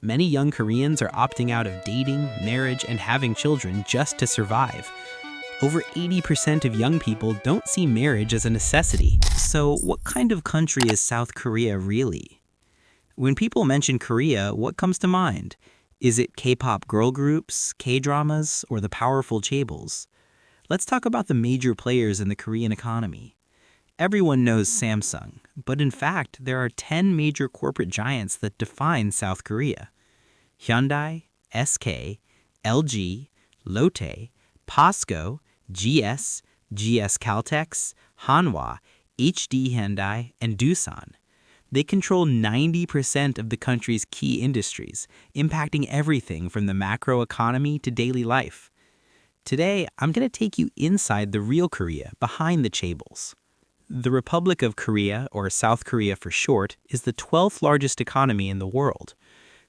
Many young Koreans are opting out of dating, marriage, and having children just to survive. Over 80% of young people don't see marriage as a necessity. So, what kind of country is South Korea really? When people mention Korea, what comes to mind? Is it K-pop girl groups, K-dramas, or the powerful chaebols? Let's talk about the major players in the Korean economy. Everyone knows Samsung, but in fact, there are 10 major corporate giants that define South Korea. Hyundai, SK, LG, Lotte, POSCO, GS Caltex, Hanwha, HD Hyundai, and Doosan. They control 90% of the country's key industries, impacting everything from the macroeconomy to daily life. Today, I'm going to take you inside the real Korea, behind the chaebols. The Republic of Korea, or South Korea for short, is the 12th largest economy in the world.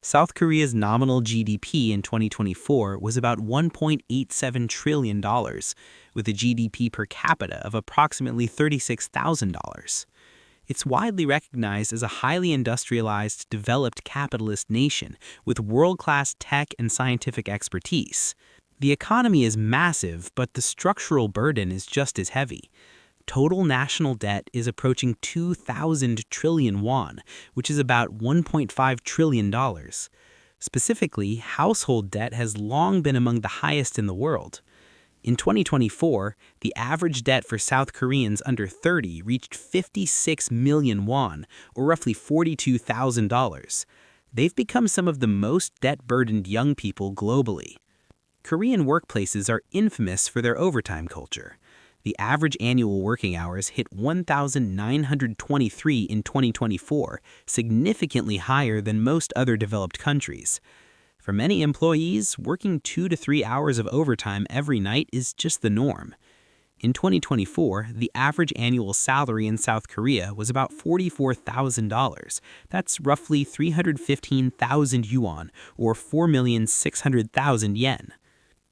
South Korea's nominal GDP in 2024 was about $1.87 trillion, with a GDP per capita of approximately $36,000. It's widely recognized as a highly industrialized, developed capitalist nation with world-class tech and scientific expertise. The economy is massive, but the structural burden is just as heavy. Total national debt is approaching 2,000 trillion won, which is about $1.5 trillion. Specifically, household debt has long been among the highest in the world. In 2024, the average debt for South Koreans under 30 reached 56 million won, or roughly $42,000. They've become some of the most debt-burdened young people globally. Korean workplaces are infamous for their overtime culture. The average annual working hours hit 1,923 in 2024, significantly higher than most other developed countries. For many employees, working 2 to 3 hours of overtime every night is just the norm. In 2024, the average annual salary in South Korea was about $44,000. That's roughly 315,000 yuan, or 4,600,000 yen.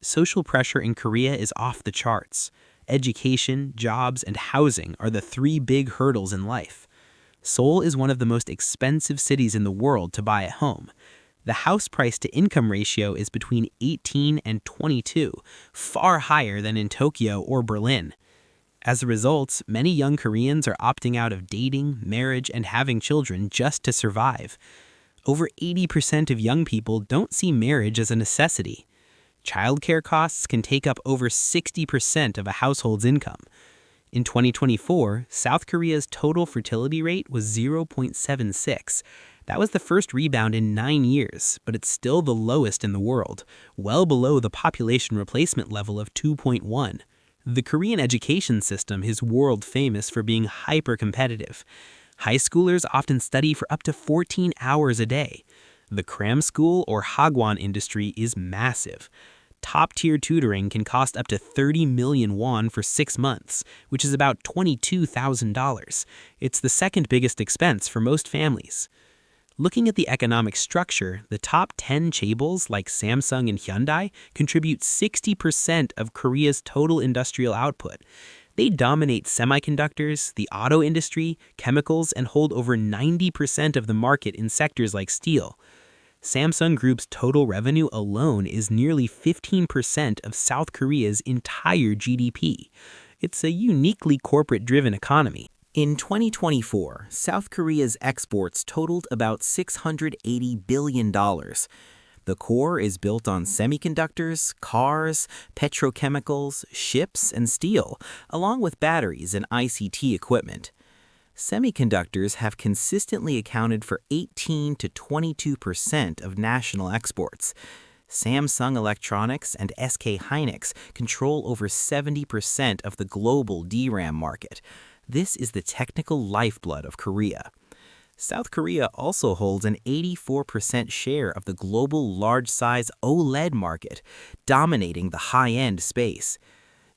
Social pressure in Korea is off the charts. Education, jobs, and housing are the three big hurdles in life. Seoul is one of the most expensive cities in the world to buy a home. The house price to income ratio is between 18 and 22, far higher than in Tokyo or Berlin. As a result, many young Koreans are opting out of dating, marriage, and having children just to survive. Over 80% of young people don't see marriage as a necessity. Childcare costs can take up over 60% of a household's income. In 2024, South Korea's total fertility rate was 0.76. That was the first rebound in 9 years, but it's still the lowest in the world, well below the population replacement level of 2.1. The Korean education system is world famous for being hyper-competitive. High schoolers often study for up to 14 hours a day. The cram school or hagwon industry is massive. Top-tier tutoring can cost up to 30 million won for 6 months, which is about $22,000. It's the second biggest expense for most families. Looking at the economic structure, the top 10 chaebols like Samsung and Hyundai contribute 60% of Korea's total industrial output. They dominate semiconductors, the auto industry, chemicals, and hold over 90% of the market in sectors like steel. Samsung Group's total revenue alone is nearly 15% of South Korea's entire GDP. It's a uniquely corporate-driven economy. In 2024, South Korea's exports totaled about $680 billion. The core is built on semiconductors, cars, petrochemicals, ships, and steel, along with batteries and ICT equipment. Semiconductors have consistently accounted for 18 to 22% of national exports. Samsung Electronics and SK Hynix control over 70% of the global DRAM market. This is the technical lifeblood of Korea. South Korea also holds an 84% share of the global large-size OLED market, dominating the high-end space.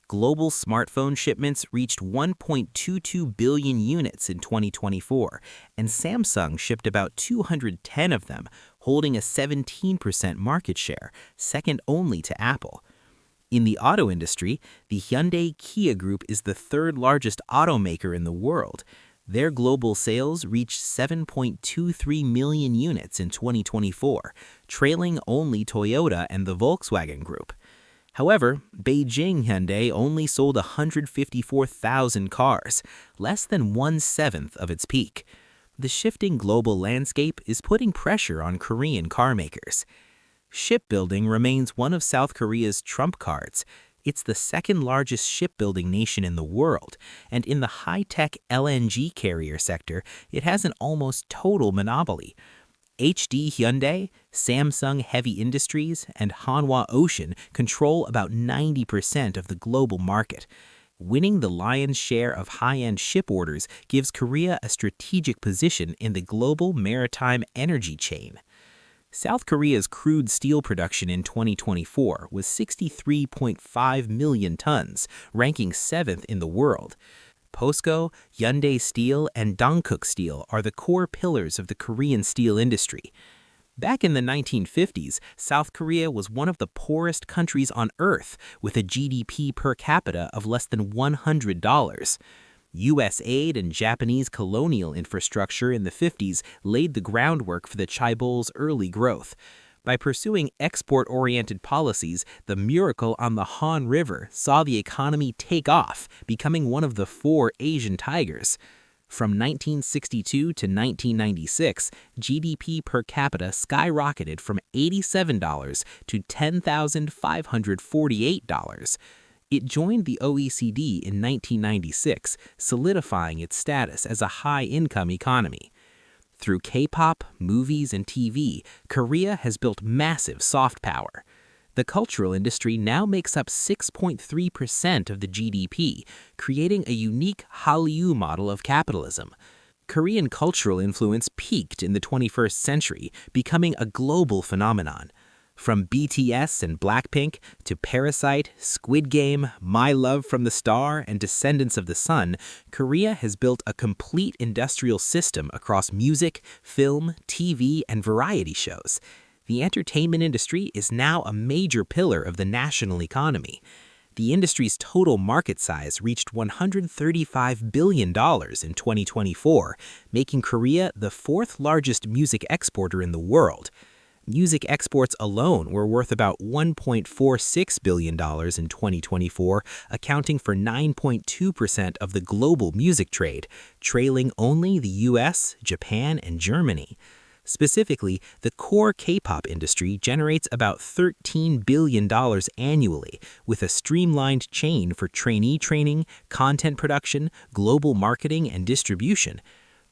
Global smartphone shipments reached 1.22 billion units in 2024, and Samsung shipped about 210 of them, holding a 17% market share, second only to Apple. In the auto industry, the Hyundai Kia Group is the third largest automaker in the world. Their global sales reached 7.23 million units in 2024, trailing only Toyota and the Volkswagen Group. However, Beijing Hyundai only sold 154,000 cars, less than 1/7 of its peak. The shifting global landscape is putting pressure on Korean carmakers. Shipbuilding remains one of South Korea's trump cards. It's the second largest shipbuilding nation in the world, and in the high-tech LNG carrier sector, it has an almost total monopoly. HD Hyundai, Samsung Heavy Industries, and Hanwha Ocean control about 90% of the global market. Winning the lion's share of high-end ship orders gives Korea a strategic position in the global maritime energy chain. South Korea's crude steel production in 2024 was 63.5 million tons, ranking 7th in the world. POSCO, Hyundai Steel, and Dankook Steel are the core pillars of the Korean steel industry. Back in the 1950s, South Korea was one of the poorest countries on Earth, with a GDP per capita of less than $100. U.S. aid and Japanese colonial infrastructure in the 50s laid the groundwork for the chaebol's early growth. By pursuing export-oriented policies, the miracle on the Han River saw the economy take off, becoming one of the 4 Asian tigers. From 1962 to 1996, GDP per capita skyrocketed from $87 to $10,548. It joined the OECD in 1996, solidifying its status as a high-income economy. Through K-pop, movies, and TV, Korea has built massive soft power. The cultural industry now makes up 6.3% of the GDP, creating a unique Hallyu model of capitalism. Korean cultural influence peaked in the 21st century, becoming a global phenomenon. From BTS and Blackpink to Parasite, Squid Game, My Love from the Star, and Descendants of the Sun, Korea has built a complete industrial system across music, film, TV, and variety shows. The entertainment industry is now a major pillar of the national economy. The industry's total market size reached $135 billion in 2024, making Korea the 4th largest music exporter in the world. Music exports alone were worth about $1.46 billion in 2024, accounting for 9.2% of the global music trade, trailing only the US, Japan, and Germany. Specifically, the core K-pop industry generates about $13 billion annually, with a streamlined chain for trainee training, content production, global marketing, and distribution.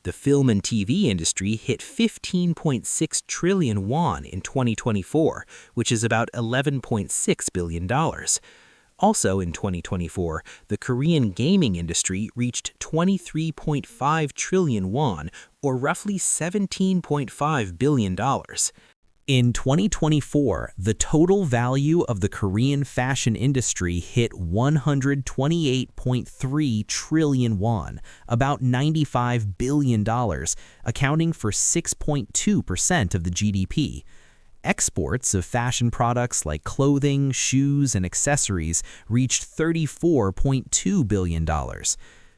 The film and TV industry hit 15.6 trillion won in 2024, which is about $11.6 billion. Also in 2024, the Korean gaming industry reached 23.5 trillion won, or roughly $17.5 billion. In 2024, the total value of the Korean fashion industry hit 128.3 trillion won, about $95 billion, accounting for 6.2% of the GDP. Exports of fashion products like clothing, shoes, and accessories reached $34.2 billion.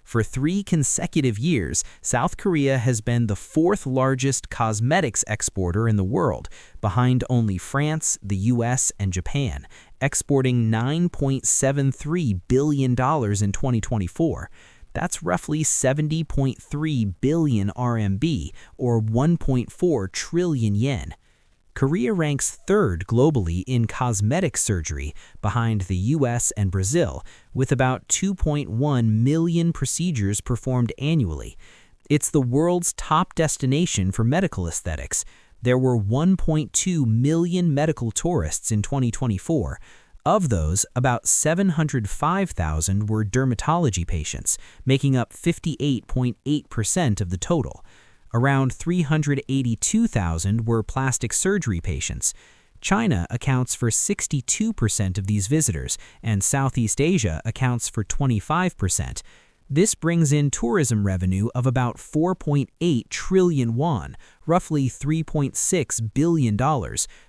For 3 consecutive years, South Korea has been the 4th largest cosmetics exporter in the world, behind only France, the US, and Japan, exporting $9.73 billion in 2024. That's roughly 70.3 billion RMB, or 1.4 trillion yen. Korea ranks 3rd globally in cosmetic surgery, behind the US and Brazil, with about 2.1 million procedures performed annually. It's the world's top destination for medical aesthetics. There were 1.2 million medical tourists in 2024. Of those, about 705,000 were dermatology patients, making up 58.8% of the total. Around 382,000 were plastic surgery patients. China accounts for 62% of these visitors, and Southeast Asia accounts for 25%. This brings in tourism revenue of about 4.8 trillion won, roughly $3.6 billion,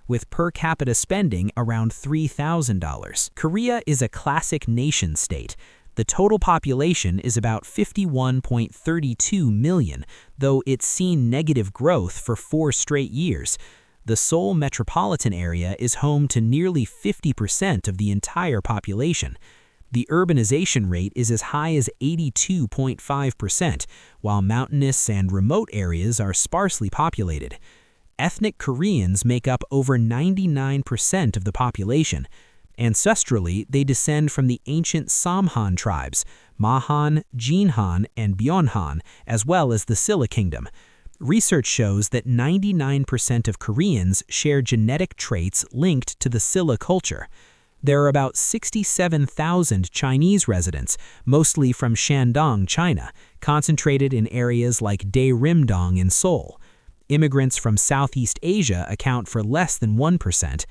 with per capita spending around $3,000. Korea is a classic nation-state. The total population is about 51.32 million, though it's seen negative growth for 4 straight years. The Seoul metropolitan area is home to nearly 50% of the entire population. The urbanization rate is as high as 82.5%, while mountainous and remote areas are sparsely populated. Ethnic Koreans make up over 99% of the population. Ancestrally, they descend from the ancient Samhan tribes, Mahan, Jinhan, and Byeonhan, as well as the Silla Kingdom. Research shows that 99% of Koreans share genetic traits linked to the Silla culture. There are about 67,000 Chinese residents, mostly from Shandong, China, concentrated in areas like Daerimdong in Seoul. Immigrants from Southeast Asia account for less than 1%.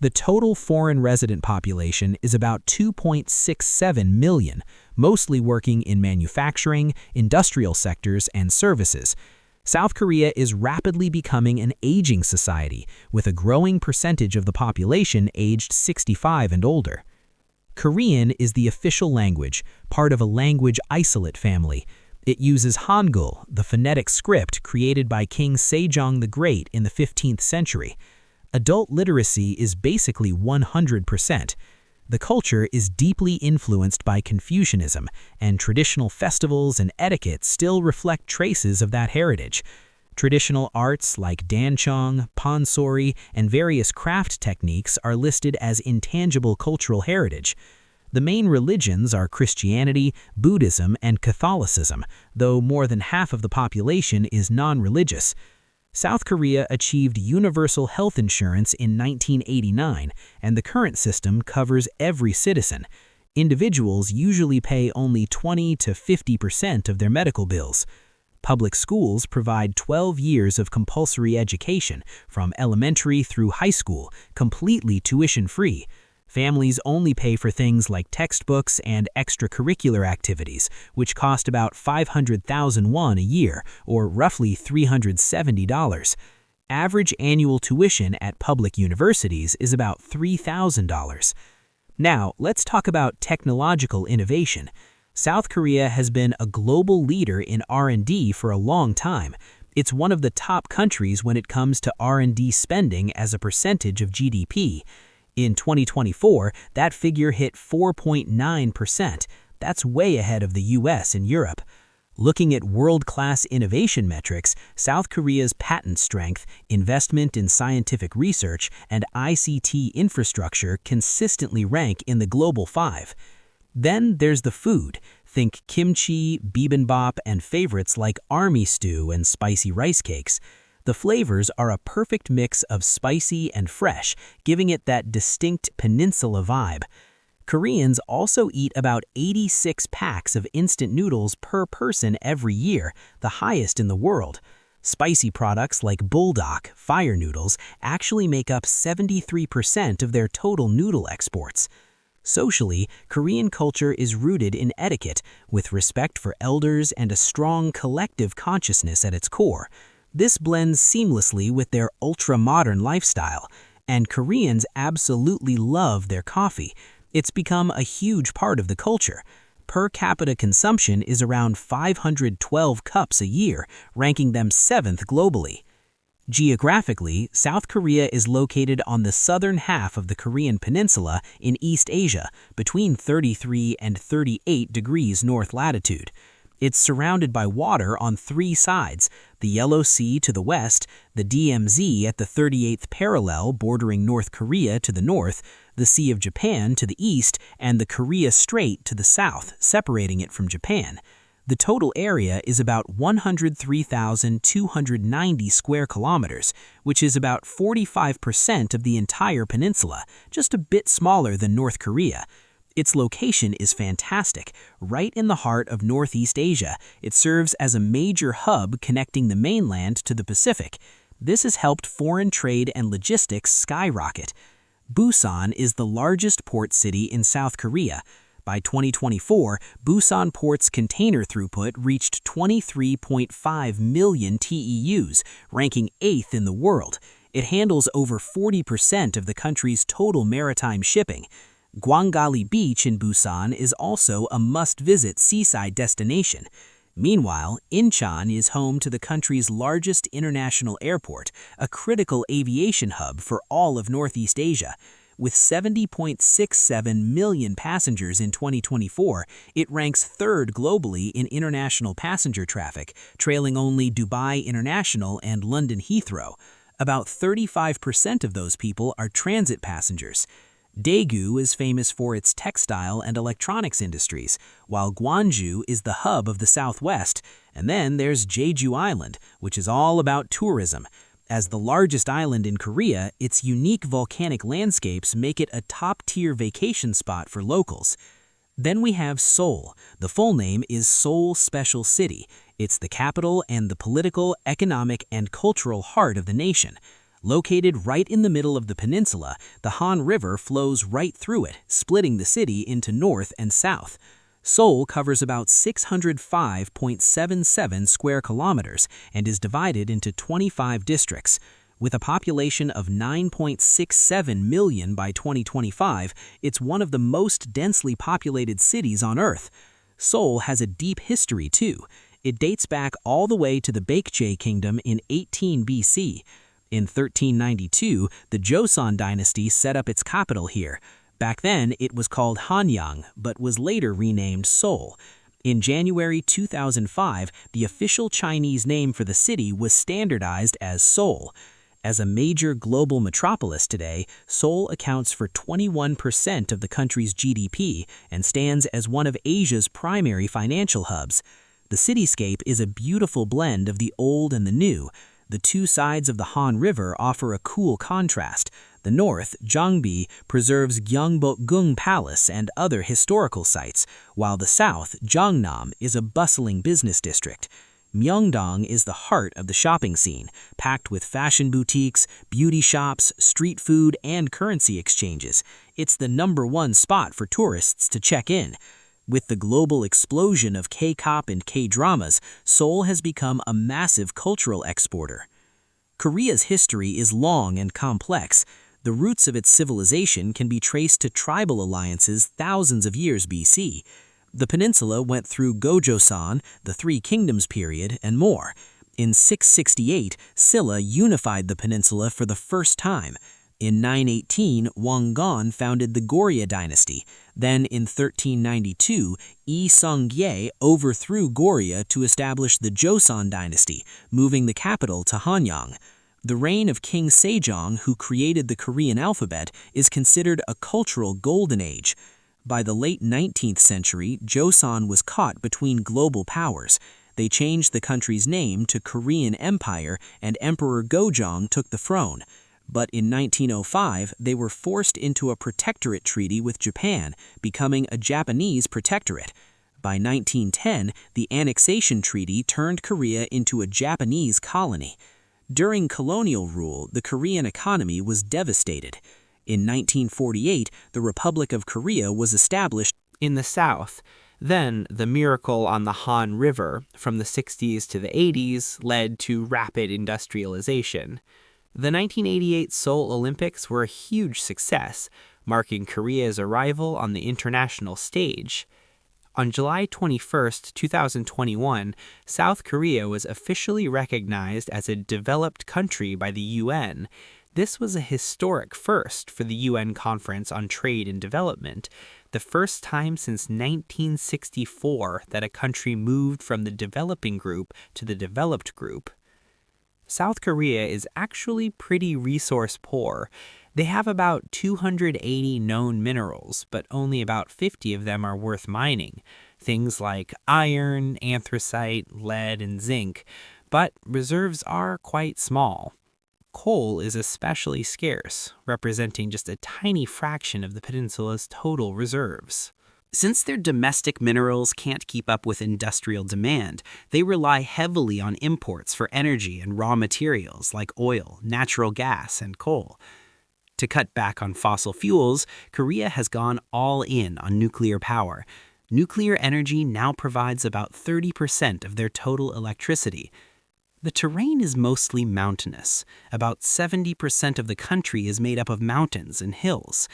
The total foreign resident population is about 2.67 million, mostly working in manufacturing, industrial sectors, and services. South Korea is rapidly becoming an aging society, with a growing percentage of the population aged 65 and older. Korean is the official language, part of a language isolate family. It uses Hangul, the phonetic script created by King Sejong the Great in the 15th century. Adult literacy is basically 100%. The culture is deeply influenced by Confucianism, and traditional festivals and etiquette still reflect traces of that heritage. Traditional arts like danchong, pansori, and various craft techniques are listed as intangible cultural heritage. The main religions are Christianity, Buddhism, and Catholicism, though more than half of the population is non-religious. South Korea achieved universal health insurance in 1989, and the current system covers every citizen. Individuals usually pay only 20 to 50% of their medical bills. Public schools provide 12 years of compulsory education, from elementary through high school, completely tuition-free. Families only pay for things like textbooks and extracurricular activities, which cost about 500,000 won a year, or roughly $370. Average annual tuition at public universities is about $3,000. Now, let's talk about technological innovation. South Korea has been a global leader in R&D for a long time. It's one of the top countries when it comes to R&D spending as a percentage of GDP. In 2024, that figure hit 4.9%. That's way ahead of the US and Europe. Looking at world-class innovation metrics, South Korea's patent strength, investment in scientific research, and ICT infrastructure consistently rank in the Global 5. Then there's the food. Think kimchi, bibimbap, and favorites like army stew and spicy rice cakes. The flavors are a perfect mix of spicy and fresh, giving it that distinct peninsula vibe. Koreans also eat about 86 packs of instant noodles per person every year, the highest in the world. Spicy products like buldak, fire noodles, actually make up 73% of their total noodle exports. Socially, Korean culture is rooted in etiquette, with respect for elders and a strong collective consciousness at its core. This blends seamlessly with their ultra-modern lifestyle, and Koreans absolutely love their coffee. It's become a huge part of the culture. Per capita consumption is around 512 cups a year, ranking them 7th globally. Geographically, South Korea is located on the southern half of the Korean peninsula in East Asia, between 33 and 38 degrees north latitude. It's surrounded by water on 3 sides, the Yellow Sea to the west, the DMZ at the 38th parallel bordering North Korea to the north, the Sea of Japan to the east, and the Korea Strait to the south, separating it from Japan. The total area is about 103,290 square kilometers, which is about 45% of the entire peninsula, just a bit smaller than North Korea. Its location is fantastic. Right in the heart of Northeast Asia, it serves as a major hub connecting the mainland to the Pacific. This has helped foreign trade and logistics skyrocket. Busan is the largest port city in South Korea. By 2024, Busan Port's container throughput reached 23.5 million TEUs, ranking 8th in the world. It handles over 40% of the country's total maritime shipping. Gwangali Beach in Busan is also a must-visit seaside destination. Meanwhile, Incheon is home to the country's largest international airport, a critical aviation hub for all of Northeast Asia. With 70.67 million passengers in 2024, it ranks third globally in international passenger traffic, trailing only Dubai International and London Heathrow. About 35% of those people are transit passengers. Daegu is famous for its textile and electronics industries, while Gwangju is the hub of the Southwest. And then there's Jeju Island, which is all about tourism. As the largest island in Korea, its unique volcanic landscapes make it a top-tier vacation spot for locals. Then we have Seoul. The full name is Seoul Special City. It's the capital and the political, economic, and cultural heart of the nation. Located right in the middle of the peninsula, the Han River flows right through it, splitting the city into north and south. Seoul covers about 605.77 square kilometers and is divided into 25 districts. With a population of 9.67 million by 2025, it's one of the most densely populated cities on Earth. Seoul has a deep history, too. It dates back all the way to the Baekje Kingdom in 18 BC. In 1392, the Joseon dynasty set up its capital here. Back then, it was called Hanyang, but was later renamed Seoul. In January 2005, the official Chinese name for the city was standardized as Seoul. As a major global metropolis today, Seoul accounts for 21% of the country's GDP and stands as one of Asia's primary financial hubs. The cityscape is a beautiful blend of the old and the new. The two sides of the Han River offer a cool contrast. The north, Gyeongbi, preserves Gyeongbokgung Palace and other historical sites, while the south, Gyeongnam, is a bustling business district. Myeongdong is the heart of the shopping scene, packed with fashion boutiques, beauty shops, street food, and currency exchanges. It's the #1 spot for tourists to check in. With the global explosion of K-pop and K-dramas, Seoul has become a massive cultural exporter. Korea's history is long and complex. The roots of its civilization can be traced to tribal alliances thousands of years BC. The peninsula went through Gojoseon, the Three Kingdoms period, and more. In 668, Silla unified the peninsula for the first time. In 918, Wongon founded the Goryeo dynasty. Then in 1392, Yi Seong-gye overthrew Goryeo to establish the Joseon dynasty, moving the capital to Hanyang. The reign of King Sejong, who created the Korean alphabet, is considered a cultural golden age. By the late 19th century, Joseon was caught between global powers. They changed the country's name to Korean Empire, and Emperor Gojong took the throne. But in 1905, they were forced into a protectorate treaty with Japan, becoming a Japanese protectorate. By 1910, the annexation treaty turned Korea into a Japanese colony. During colonial rule, the Korean economy was devastated. In 1948, the Republic of Korea was established In the south, then the miracle on the Han River from the 60s to the 80s led to rapid industrialization. The 1988 Seoul Olympics were a huge success, marking Korea's arrival on the international stage. On July 21, 2021, South Korea was officially recognized as a developed country by the UN. This was a historic first for the UN Conference on Trade and Development, the first time since 1964 that a country moved from the developing group to the developed group. South Korea is actually pretty resource poor. They have about 280 known minerals, but only about 50 of them are worth mining. Things like iron, anthracite, lead, and zinc, but reserves are quite small. Coal is especially scarce, representing just a tiny fraction of the peninsula's total reserves. Since their domestic minerals can't keep up with industrial demand, they rely heavily on imports for energy and raw materials like oil, natural gas, and coal. To cut back on fossil fuels, Korea has gone all in on nuclear power. Nuclear energy now provides about 30% of their total electricity. The terrain is mostly mountainous. About 70% of the country is made up of mountains and hills.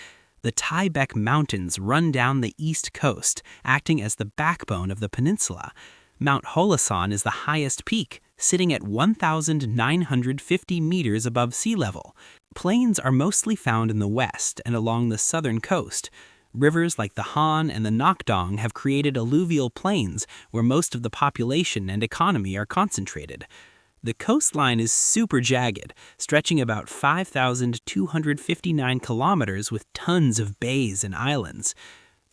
The Taebaek Mountains run down the east coast, acting as the backbone of the peninsula. Mount Holasan is the highest peak, sitting at 1,950 meters above sea level. Plains are mostly found in the west and along the southern coast. Rivers like the Han and the Nakdong have created alluvial plains where most of the population and economy are concentrated. The coastline is super jagged, stretching about 5,259 kilometers with tons of bays and islands.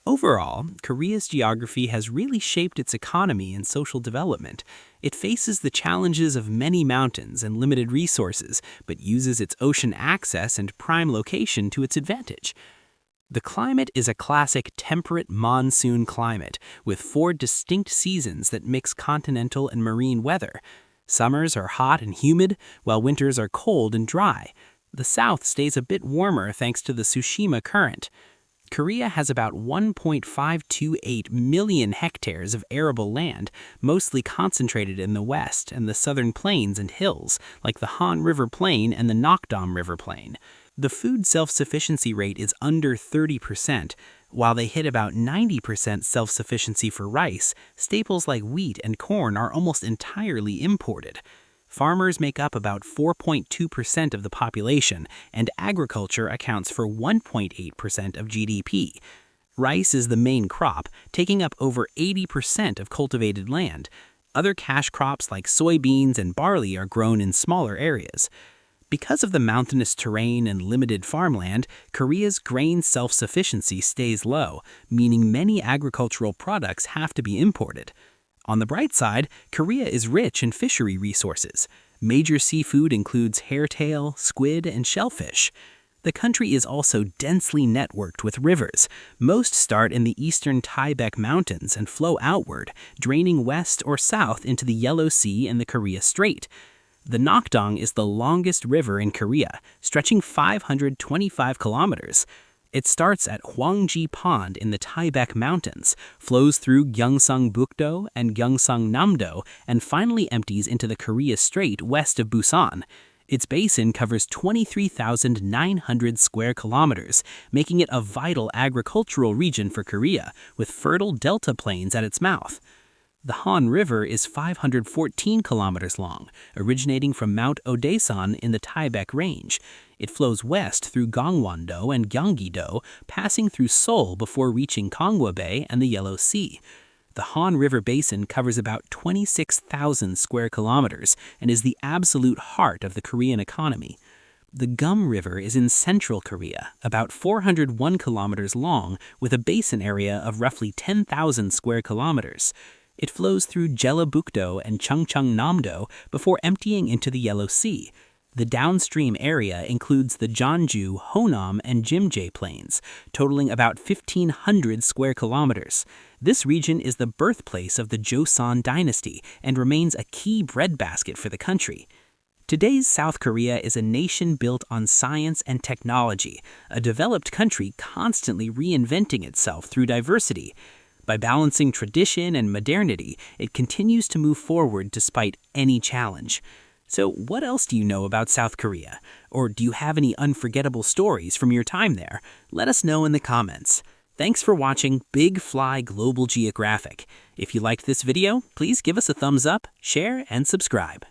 Overall, Korea's geography has really shaped its economy and social development. It faces the challenges of many mountains and limited resources, but uses its ocean access and prime location to its advantage. The climate is a classic temperate monsoon climate, with 4 distinct seasons that mix continental and marine weather. Summers are hot and humid, while winters are cold and dry. The south stays a bit warmer thanks to the Tsushima Current. Korea has about 1.528 million hectares of arable land, mostly concentrated in the west and the southern plains and hills, like the Han River Plain and the Nakdong River Plain. The food self-sufficiency rate is under 30%. While they hit about 90% self-sufficiency for rice, staples like wheat and corn are almost entirely imported. Farmers make up about 4.2% of the population, and agriculture accounts for 1.8% of GDP. Rice is the main crop, taking up over 80% of cultivated land. Other cash crops like soybeans and barley are grown in smaller areas. Because of the mountainous terrain and limited farmland, Korea's grain self-sufficiency stays low, meaning many agricultural products have to be imported. On the bright side, Korea is rich in fishery resources. Major seafood includes hairtail, squid, and shellfish. The country is also densely networked with rivers. Most start in the eastern Taebaek Mountains and flow outward, draining west or south into the Yellow Sea and the Korea Strait. The Nakdong is the longest river in Korea, stretching 525 kilometers. It starts at Hwangji Pond in the Taebaek Mountains, flows through Gyeongsang-bukdo and Gyeongsang-namdo, and finally empties into the Korea Strait west of Busan. Its basin covers 23,900 square kilometers, making it a vital agricultural region for Korea, with fertile delta plains at its mouth. The Han River is 514 kilometers long, originating from Mount Odaesan in the Taebaek Range. It flows west through Gangwon-do and Gyeonggi-do, passing through Seoul before reaching Kangwa Bay and the Yellow Sea. The Han River Basin covers about 26,000 square kilometers and is the absolute heart of the Korean economy. The Gum River is in central Korea, about 401 kilometers long, with a basin area of roughly 10,000 square kilometers. It flows through Jeollabuk-do and Cheongcheong-namdo before emptying into the Yellow Sea. The downstream area includes the Jeonju, Honam, and Jimjae plains, totaling about 1,500 square kilometers. This region is the birthplace of the Joseon dynasty and remains a key breadbasket for the country. Today's South Korea is a nation built on science and technology, a developed country constantly reinventing itself through diversity. By balancing tradition and modernity, it continues to move forward despite any challenge. So what else do you know about South Korea? Or do you have any unforgettable stories from your time there? Let us know in the comments. Thanks for watching Big Fly Global Geographic. If you liked this video, please give us a thumbs up, share, and subscribe.